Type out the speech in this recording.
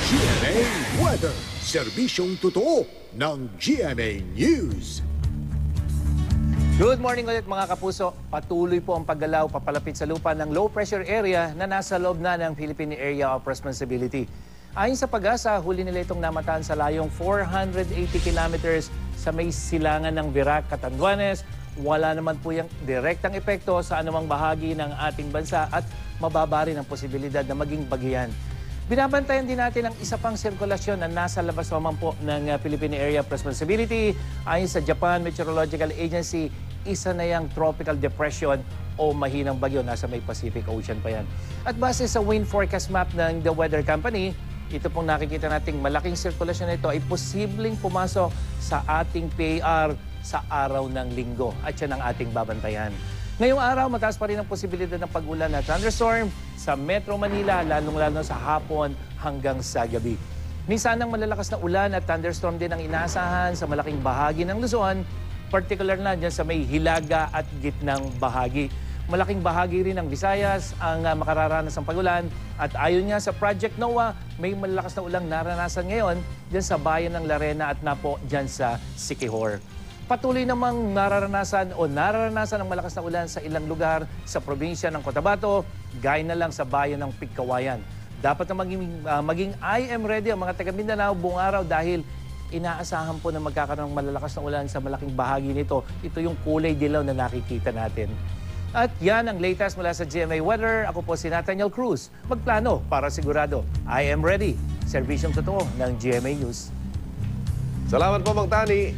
GMA Weather, serbisyong totoo ng GMA News. Good morning ulit mga kapuso. Patuloy po ang paggalaw papalapit sa lupa ng low pressure area na nasa loob na ng Philippine Area of Responsibility. Ayon sa Pag-asa, huli nila itong namataan sa layong 480 kilometers sa may silangan ng Virac, Catanduanes. Wala naman po yung direktang epekto sa anumang bahagi ng ating bansa at mababa rin ang posibilidad na maging bagyan. Binabantayan din natin ang isa pang sirkulasyon na nasa labas naman po ng Philippine Area of Responsibility. Ayon sa Japan Meteorological Agency, isa na yung tropical depression o mahinang bagyo. Nasa may Pacific Ocean pa yan. At base sa wind forecast map ng The Weather Company, ito pong nakikita nating malaking sirkulasyon na ito ay posibleng pumasok sa ating PAR sa araw ng linggo. At yan ang ating babantayan. Ngayong araw, mataas pa rin ang posibilidad ng pag-ulan at thunderstorm sa Metro Manila, lalong-lalo sa hapon hanggang sa gabi. Minsan ang malalakas na ulan at thunderstorm din ang inaasahan sa malaking bahagi ng Luzon, particular na dyan sa may hilaga at gitnang bahagi. Malaking bahagi rin ng Visayas ang makararanas ng pag-ulan at ayon nga sa Project NOAA, may malalakas na ulang naranasan ngayon dyan sa bayan ng Larena at Napo dyan sa Siquijor. Patuloy namang nararanasan ng malakas na ulan sa ilang lugar sa probinsya ng Cotabato, gaya na lang sa bayan ng Pigkawayan. Dapat na maging I am ready ang mga taga Mindanao buong araw dahil inaasahan po na magkakaroon ng malalakas na ulan sa malaking bahagi nito. Ito yung kulay dilaw na nakikita natin. At yan ang latest mula sa GMA Weather. Ako po si Nathaniel Cruz. Magplano para sigurado. I am ready. Serbisyong totoo ng GMA News. Salamat po, Mang Tani.